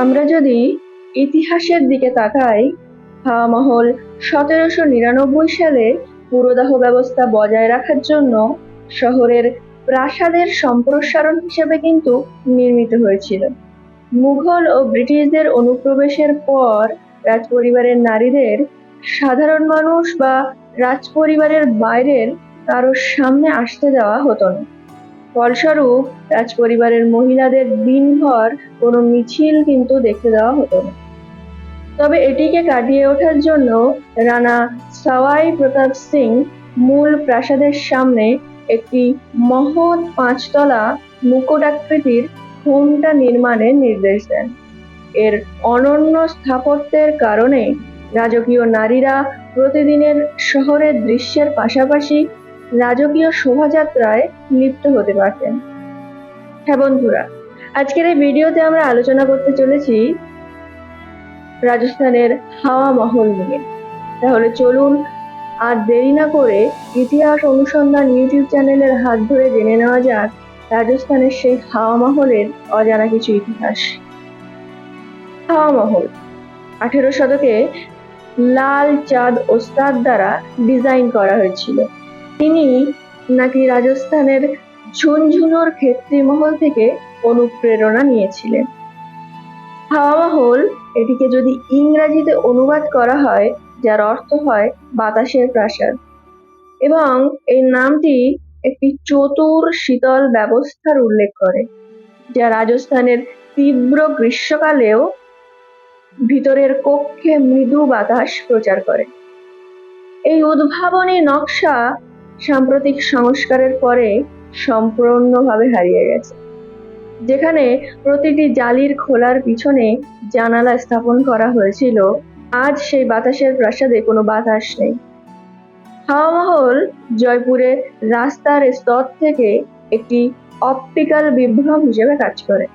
আমরা যদি ইতিহাসের দিকে তাকাই, হাওয়া মহল 1799 সালে পুরোদাহ ব্যবস্থা বজায় রাখার জন্য শহরের প্রাসাদের সম্প্রসারণ হিসেবে কিন্তু নির্মিত হয়েছিল। মুঘল ও ব্রিটিশদের অনুপ্রবেশের পর রাজপরিবারের নারীদের সাধারণ মানুষ বা রাজপরিবারের বাইরের কারোর সামনে আসতে দেওয়া হতো না। ফলস্বরূপ রাজপরিবারের মহিলাদের দিনভর কোনো মিছিল কিন্তু দেখতে দেওয়া হতো না। তবে এটিকে কাটিয়ে ওঠার জন্য রানা সাওয়াই প্রতাপ সিং মূল প্রাসাদের সামনে একটি মহৎ 5 তলা মুকুটাকৃতির ঘোমটা নির্মাণের নির্দেশ দেন। এর অনন্য স্থাপত্যের কারণে রাজকীয় নারীরা প্রতিদিনের শহরের দৃশ্যের পাশাপাশি রাজকীয় শোভাযাত্রায় লিপ্ত হতে পারতেন। হ্যাঁ বন্ধুরা, আজকের এই ভিডিওতে আমরা আলোচনা করতে চলেছি রাজস্থানের হাওয়া মহল নিয়ে। তাহলে চলুন আর দেরি না করে ইতিহাস অনুসন্ধান ইউটিউব চ্যানেলের হাত ধরে জেনে নেওয়া যাক রাজস্থানের সেই হাওয়া মহলের অজানা কিছু ইতিহাস। হাওয়া মহল 18 শতকে লাল চাঁদ ওস্তাদ দ্বারা ডিজাইন করা হয়েছিল। তিনি নাকি রাজস্থানের ঝুনঝুনুর খেতড়ি মহল থেকে অনুপ্রেরণা নিয়েছিলেন। হাওয়া মহল এটিকে যদি ইংরেজিতে অনুবাদ করা হয়, যার অর্থ হয় বাতাসের প্রাসাদ, এবং এই নামটি একটি চতুর শীতল ব্যবস্থার উল্লেখ করে, যা রাজস্থানের তীব্র গ্রীষ্মকালেও ভিতরের কক্ষে মৃদু বাতাস প্রচার করে। এই উদ্ভাবনী নকশা সাম্প্রতিক সংস্কারের পরে সম্পূর্ণভাবে হারিয়ে গেছে, যেখানে প্রতিটি জালির খোলার পিছনে জানালা স্থাপন করা হয়েছিল। আজ সেই বাতাসের প্রাসাদে কোনো বাতাস নেই। হাওয়া মহল জয়পুরে রাস্তার স্তর থেকে একটি অপটিক্যাল বিভ্রম হিসেবে কাজ করে।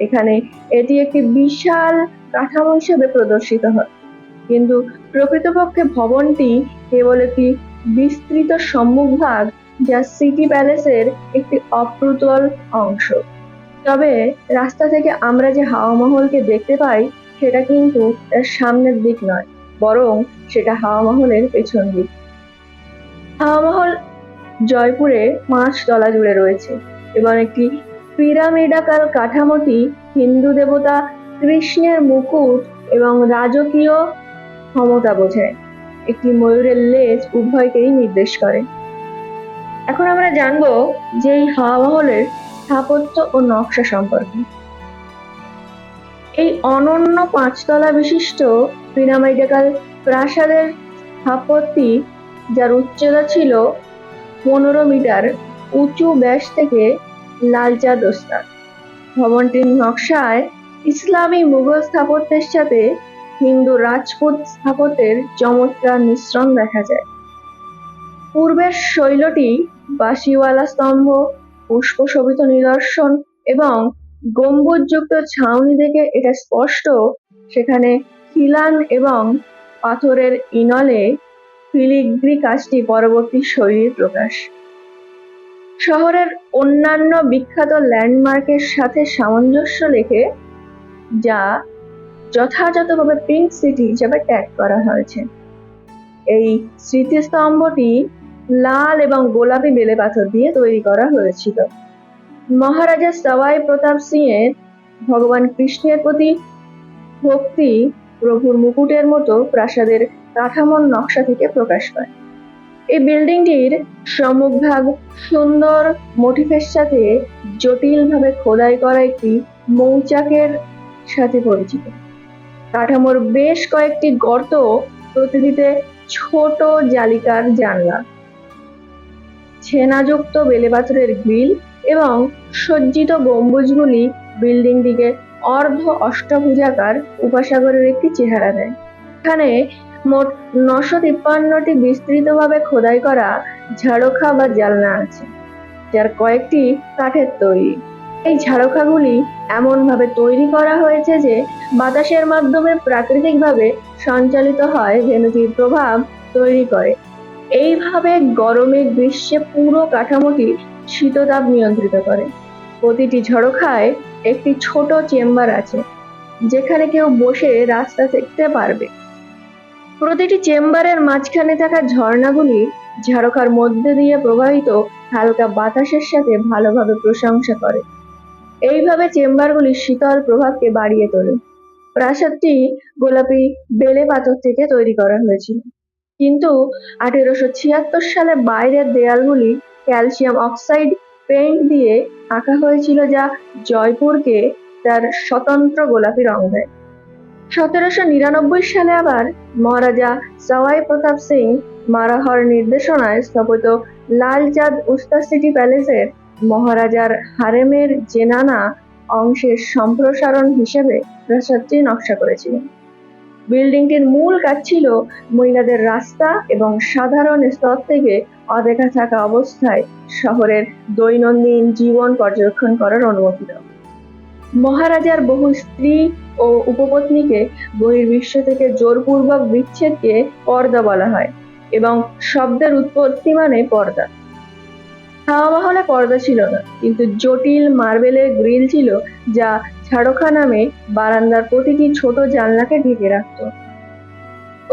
এখানে এটি একটি বিশাল কাঠামো হিসেবে প্রদর্শিত হয়, কিন্তু প্রকৃতপক্ষে ভবনটি কেবল একটি বিস্তৃত সম্মুখভাগ, যা সিটি প্যালেসের একটি অপ্রতুল অংশ। তবে রাস্তা থেকে আমরা যে হাওয়া মহলকে দেখতে পাই, সেটা কিন্তু এর সামনের দিক নয়, বরং সেটা হাওয়া মহলের পেছন দিক। হাওয়া মহল জয়পুরে 5 তলা জুড়ে রয়েছে এবং একটি পিরামিডাকার কাঠামোটি হিন্দু দেবতা কৃষ্ণের মুকুট এবং রাজকীয় ক্ষমতা বোঝায়। একটি ময়ূরের লেজ উভয়কেই নির্দেশ করে। এখন আমরা জানবো যে এই হাওয়া মহলের স্থাপত্য ও নকশা সম্পর্কে। এই অনন্য 5 তলা বিশিষ্ট পিরামিডাকাল প্রাসাদের স্থাপত্যটি, যার উচ্চতা ছিল 15 মিটার, উঁচু ব্যাস থেকে লালচাঁদ ওস্তাদ। ভবনটির নকশায় ইসলামী মুঘল স্থাপত্যের সাথে হিন্দু রাজপুত স্থাপত্যের চমৎকার মিশ্রণ দেখা যায়। পূর্বের শৈলটি বাঁশিওয়ালা স্তম্ভ, পুষ্পশোভিত নিদর্শন এবং গম্বুজযুক্ত ছাউনি দেখে এটা স্পষ্ট সেখানে খিলান এবং পাথরের ইনলে ফিলিগ্রি কাজটি পরবর্তী শৈলীর প্রকাশ। শহরের অন্যান্য বিখ্যাত ল্যান্ডমার্কের সাথে সামঞ্জস্য রেখে, যা যথাযথভাবে পিঙ্ক সিটি হিসেবে ট্যাগ করা হয়েছে। এই স্মৃতিস্তম্ভটি লাল এবং গোলাপি বেলে পাথর দিয়ে তৈরি করা হয়েছিল। মহারাজা সাওয়াই প্রতাপ সিং এর ভগবান কৃষ্ণের প্রতি ভক্তি প্রভুর মুকুটের মতো প্রাসাদের কাঠামোর নকশা থেকে প্রকাশ পায়। এই বিল্ডিংটির সম্মুখভাগ সুন্দর মোটিফের সাথে জটিলভাবে খোদাই করা একটি মৌচাকের সাথে পরিচিত। কাঠামোর বেশ কয়েকটি গর্ত, প্রতিটিতে ছোট জালিকার জানলা, ছেনাযুক্ত বেলেপাথরের গ্রিল এবং সজ্জিত গম্বুজগুলি বিল্ডিংটিকে অর্ধ অষ্টভুজাকার উপসাগরের একটি চেহারা দেয়। এখানে মোট 953টি বিস্তৃতভাবে খোদাই করা ঝাড়খা বা জানলা আছে, যার কয়েকটি কাঠের তৈরি। এই ঝাড়খাগুলি এমনভাবে তৈরি করা হয়েছে যে বাতাসের মাধ্যমে প্রাকৃতিকভাবে সঞ্চালিত হয়, ভেনুটির প্রভাব তৈরি করে। এইভাবে গরমে গ্রীষ্মে পুরো কাঠামোটি শীততাপ নিয়ন্ত্রিত করে। প্রতিটি ঝাড়খায় একটি ছোট চেম্বার আছে, যেখানে কেউ বসে রাস্তা দেখতে পারবে। প্রতিটি চেম্বারের মাঝখানে থাকা ঝর্ণাগুলি ঝাড়খার মধ্যে দিয়ে প্রবাহিত হালকা বাতাসের সাথে ভালোভাবে প্রশংসা করে। এইভাবে চেম্বারগুলি শীতল প্রভাবকে বাড়িয়ে তোলে। প্রাসাদটি গোলাপি বেলে পাথর থেকে তৈরি করা হয়েছিল, কিন্তু 1876 সালে বাইরের দেয়ালগুলি ক্যালসিয়াম অক্সাইড পেইন্ট দিয়ে আঁকা হয়েছিল, যা জয়পুরকে তার স্বতন্ত্র গোলাপি রং দেয়। 1799 সালে আবার মহারাজা সওয়াই প্রতাপ সিং মারাহর নির্দেশনায় স্থাপিত লালচাঁদ উস্তা সিটি প্যালেসের মহারাজার হারেমের জেনানা অংশের সম্প্রসারণ হিসেবে প্রাসাদটি নকশা করেছিলেন। বিল্ডিংটির মূল কাজ ছিল মহিলাদের রাস্তা এবং সাধারণ স্তর থেকে অদেখা থাকা অবস্থায় শহরের দৈনন্দিন জীবন পর্যবেক্ষণ করার অনুমতি দেওয়া। মহারাজার বহু স্ত্রী ও উপপত্নীকে বহির্বিশ্ব থেকে জোরপূর্বক বিচ্ছেদকে পর্দা বলা হয়, এবং শব্দের উৎপত্তি মানে পর্দা। হাওয়া মহলে পর্দা ছিল না, কিন্তু জটিল মার্বেলের গ্রিল ছিল, যা ঝাড়খা নামে বারান্দার প্রতিটি ছোট জানলাকে ঢেকে রাখত।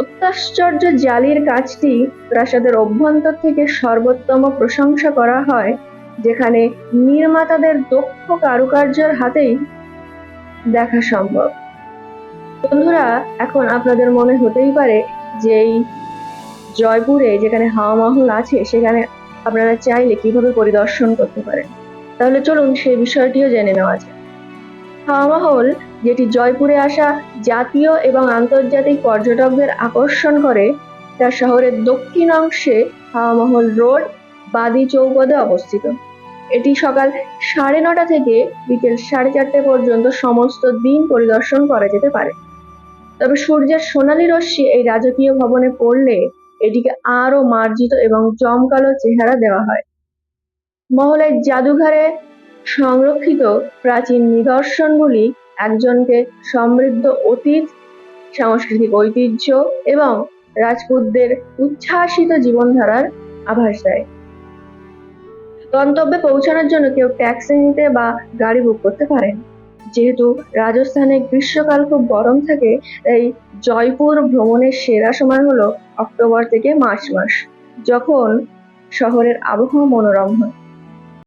অত্যাশ্চর্য জালির কাজটি প্রাসাদের অভ্যন্তর থেকে সর্বোত্তম প্রশংসা করা হয়, যেখানে নির্মাতাদের দক্ষ কারুকার্যের হাতেই দেখা সম্ভব। বন্ধুরা, এখন আপনাদের মনে হতেই পারে যে এই জয়পুরে যেখানে হাওয়া মহল আছে সেখানে আপনারা চাইলে কিভাবে পরিদর্শন করতে পারেন। তাহলে চলুন সেই বিষয়টিও জেনে নেওয়া যাক। হাওয়া মহল, যেটি জয়পুরে আসা জাতীয় এবং আন্তর্জাতিক পর্যটকদের আকর্ষণ করে, তা শহরের দক্ষিণ অংশে হাওয়া মহল রোড বাদি চৌপদে অবস্থিত। এটি সকাল 9:30 থেকে বিকেল 4:30 পর্যন্ত সমস্ত দিন পরিদর্শন করা যেতে পারে। তবে সূর্যের সোনালী রশ্মি এই রাজকীয় ভবনে পড়লে এটিকে আরো মার্জিত এবং জমকালো চেহারা দেওয়া হয়। মহলের জাদুঘরে সংরক্ষিত প্রাচীন নিদর্শনগুলি একজনকে সমৃদ্ধ অতীত, সাংস্কৃতিক ঐতিহ্য এবং রাজপুতদের উচ্ছ্বাসিত জীবনধারার আভাস দেয়। গন্তব্যে পৌঁছানোর জন্য কেউ ট্যাক্সি নিতে বা গাড়ি বুক করতে পারেন। যেহেতু রাজস্থানে গ্রীষ্মকাল খুব গরম থাকে, তাই জয়পুর ভ্রমণের সেরা সময় হলো অক্টোবর থেকে মার্চ মাস, যখন শহরের আবহাওয়া মনোরম হয়।